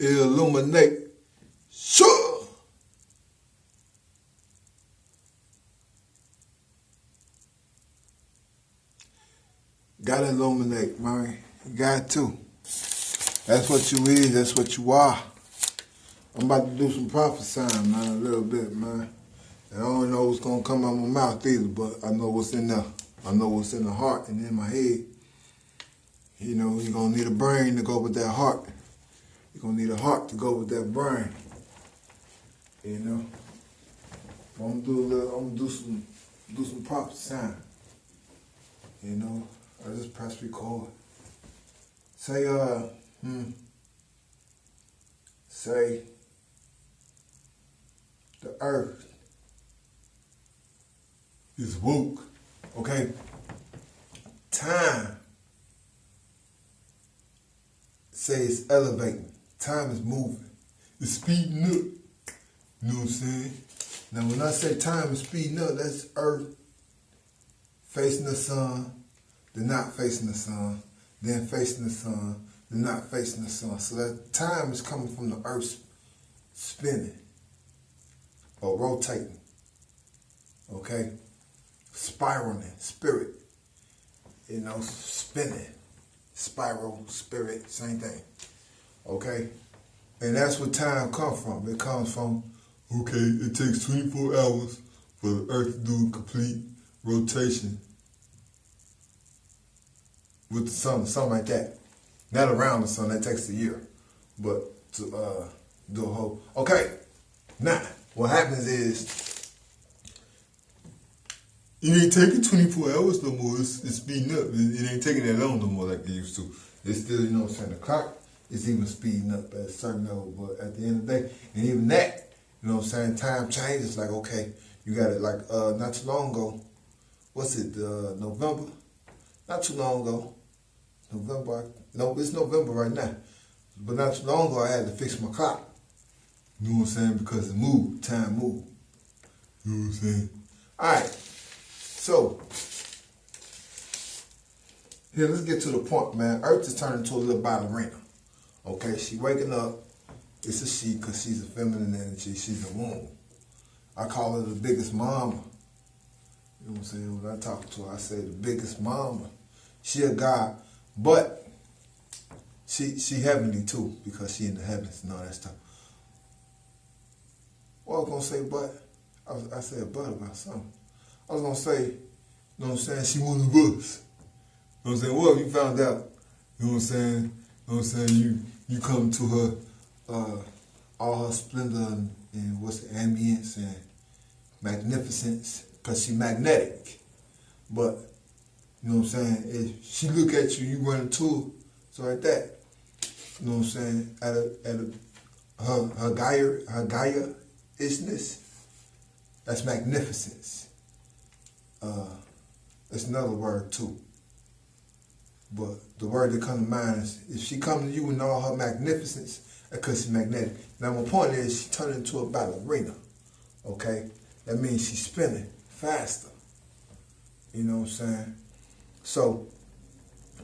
illuminate. Sure. Gotta illuminate, man. You got to. That's what you is. That's what you are. I'm about to do some prophesying, man, a little bit, man. And I don't know what's going to come out my mouth either, but I know what's in there. I know what's in the heart and in my head. You know, you're going to need a brain to go with that heart. You're going to need a heart to go with that brain. You know? I'm going to do some prophesying. You know? I just press record. Say, say, the earth is woke, okay? Time, say it's elevating. Time is moving. It's speeding up. You know what I'm saying? Now, when I say time is speeding up, that's earth facing the sun, then not facing the sun, then facing the sun, then not facing the sun. So that time is coming from the earth spinning or rotating, okay? Spiraling, spirit, you know, spinning, spiral, spirit, same thing, okay? And that's where time comes from. It comes from, okay, it takes 24 hours for the earth to do a complete rotation with the sun, something like that. Not around the sun, that takes a year. But to do a whole, okay. Now, what happens is, it ain't taking 24 hours no more. It's speeding up. It ain't taking that long no more like it used to. It's still, you know what I'm saying, the clock is even speeding up at a certain level. But at the end of the day, and even that, you know what I'm saying, time changes. Like, okay, you got it like not too long ago. What's it, November? Not too long ago. November, no, it's November right now. But not too long ago, I had to fix my clock. You know what I'm saying? Because it moved, time moved. You know what I'm saying? All right. So, here, let's get to the point, man. Earth is turning into a little ballerina. Okay, she waking up. It's a she because she's a feminine energy. She's a womb. I call her the biggest mama. You know what I'm saying? When I talk to her, I say the biggest mama. She a God, but she heavenly too because she in the heavens and all that stuff. What I was going to say, but, I said but about something. I was going to say, you know what I'm saying, she one of us. You know what I'm saying? Well, you found out, you know what I'm saying? You know what I'm saying? You come to her, all her splendor and what's the ambience and magnificence, because she magnetic. But, you know what I'm saying, if she look at you, you run into her, so like that. You know what I'm saying? Her Gaia-ishness, that's magnificence. That's another word too. But the word that comes to mind is, if she come to you in all her magnificence, because she's magnetic. Now my point is, she turned into a ballerina, okay? That means she's spinning faster. You know what I'm saying? So,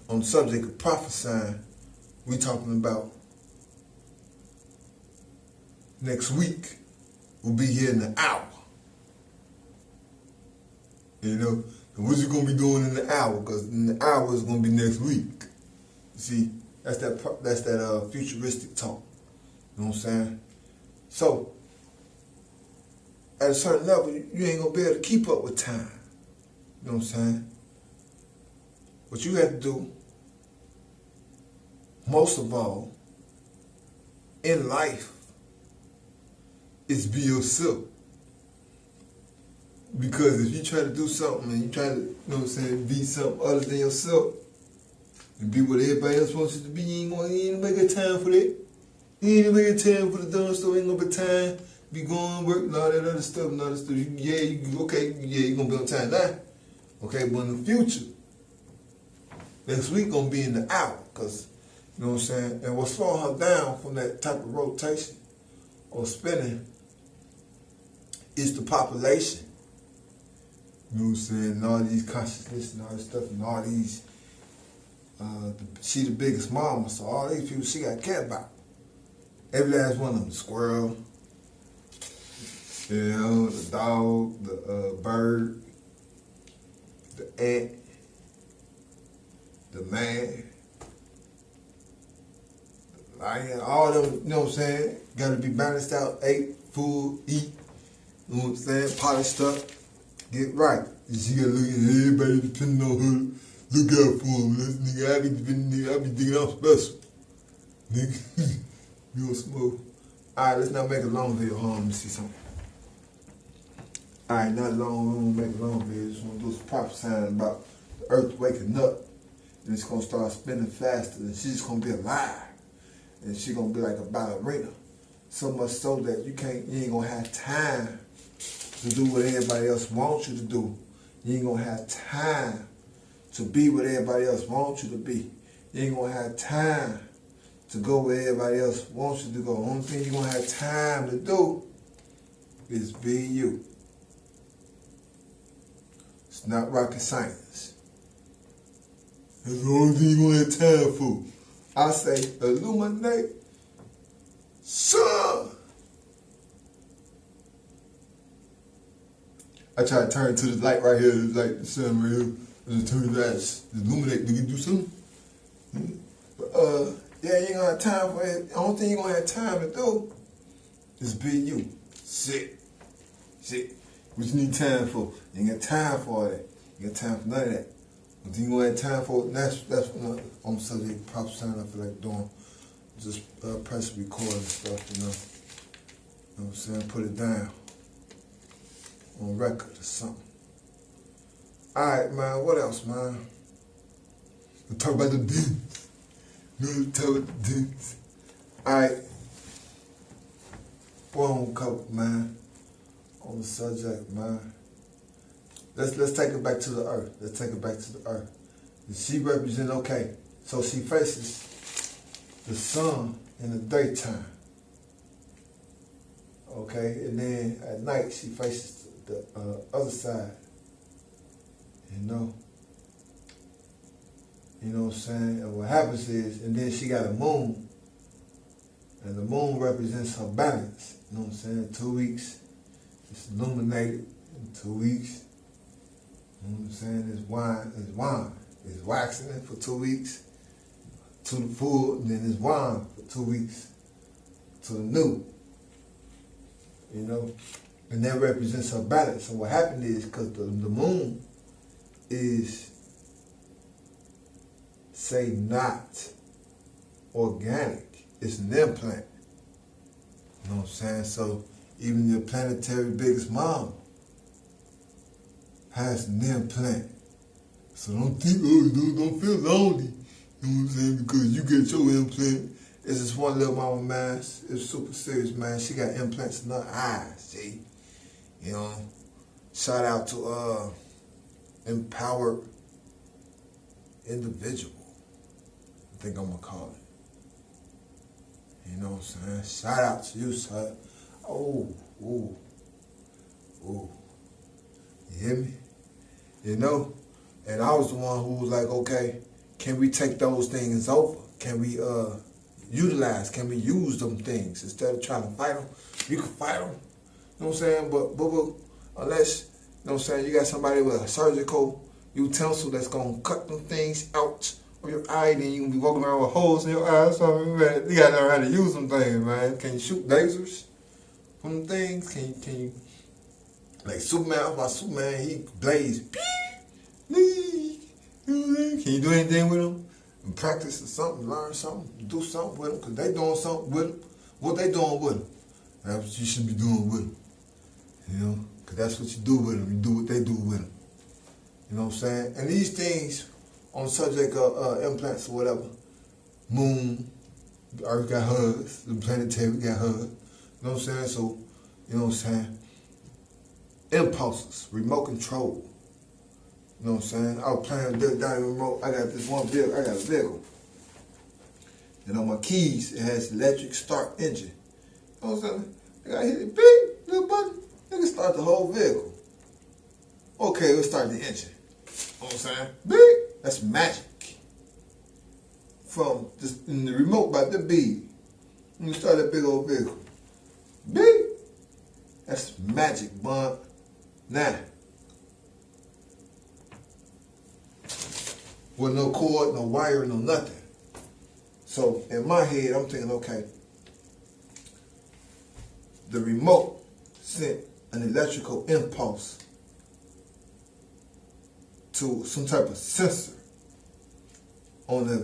on the subject of prophesying, we talking about next week. We'll be here in an hour. You know, and what you gonna be doing in the hour? Because in the hour is gonna be next week. See, that's that futuristic talk. You know what I'm saying? So, at a certain level, you ain't gonna be able to keep up with time. You know what I'm saying? What you have to do, most of all, in life, is be yourself. Because if you try to do something and you try to, you know what I'm saying, be something other than yourself, and be what everybody else wants you to be, you ain't gonna make a time for that. You ain't gonna make a time for the dumb stuff, ain't gonna be time, be going to work and all that other stuff and all that stuff. You're gonna be on time now. Okay, but in the future, next week gonna be in the hour, because, you know what I'm saying, and what's slowing her down from that type of rotation or spinning is the population. You know what I'm saying? And all these consciousness and all this stuff and all these, she the biggest mama, so all these people she got to care about. Every last one of them. The squirrel, you know, the dog, the bird, the ant, the man, the lion, all them, you know what I'm saying? Gotta be balanced out, ate, food, eat, you know what I'm saying? Polished up, get right. And she gotta look at everybody depending on her. Look out for him, nigga. I be thinking I'm special. Nigga, you gonna smoke. Alright, let's not make a long video. Hold on, let me see something. Alright, not long, we won't make a long video. Just wanna do some prophesying about the earth waking up. And it's gonna start spinning faster, and she's gonna be alive. And she's gonna be like a ballerina. So much so that you ain't gonna have time to do what everybody else wants you to do. You ain't gonna have time to be what everybody else wants you to be. You ain't gonna have time to go where everybody else wants you to go. The only thing you're gonna have time to do is be you. It's not rocket science. That's the only thing you're gonna have time for. I say, illuminate, sun. I try to turn to the light right here, like the sun right here. And turn the lights, illuminate, nigga, do something. But, yeah, you ain't gonna have time for it. The only thing you're gonna have time to do is be you. Shit. What you need time for? You ain't got time for all that. You ain't got time for none of that. What you gonna have time for? That's what I'm subject to prophesying. I feel like doing. Just press record and stuff, you know. You know what I'm saying? Put it down on record or something. Alright, man, what else, man? We'll talk about the demons. We'll talk about the demons. Alright. One couple, man. On the subject, man. Let's take it back to the earth. Let's take it back to the earth. She represents, okay, so she faces the sun in the daytime. Okay, and then at night she faces the other side. You know what I'm saying? And what happens is, and then she got a moon, and the moon represents her balance. You know what I'm saying? 2 weeks, it's illuminated. In 2 weeks, you know what I'm saying? It's waxing it for 2 weeks to the full, and then it's wine for 2 weeks to the new. You know? And that represents her balance. And what happened is, because the moon is, say, not organic. It's an implant. You know what I'm saying? So even your planetary biggest mom has an implant. So don't think, don't feel lonely. You know what I'm saying? Because you get your implant. It's this one little mama, man. It's super serious, man. She got implants in her eyes, see? You know? Shout out to empowered individual, I think I'm gonna call it. You know what I'm saying? Shout out to you, son. Oh. You hear me? You know? And I was the one who was like, okay, can we take those things over? Can we utilize, can we use them things instead of trying to fight them? You can fight them. You know what I'm saying? But unless, you know what I'm saying, you got somebody with a surgical utensil that's going to cut them things out of your eye, then you can be walking around with holes in your eyes. So, man, you got to learn how to use them things, man. Can you shoot lasers from them things? Can you, like Superman, my Superman, he blazes. Can you do anything with them? And practice or something, learn something, do something with them, because they doing something with them. What they doing with them? That's what you should be doing with them. You know? Because that's what you do with them. You do what they do with them. You know what I'm saying? And these things, on the subject of implants or whatever, moon, the earth got hers, the planetary got hers. You know what I'm saying? So, you know what I'm saying? Impulses, remote control. You know what I'm saying? I was playing with this diamond remote. I got this one vehicle. I got a vehicle. And on my keys, it has electric start engine. You know what I'm saying? I got to hit the big little button. It can start the whole vehicle. Okay, let's start the engine. You know what I'm saying? Big. That's magic. From just in the remote by the bead. Let me start that big old vehicle. Big. That's magic, bud. Now, with no cord, no wire, no nothing. So in my head, I'm thinking, okay, the remote sent an electrical impulse to some type of sensor on the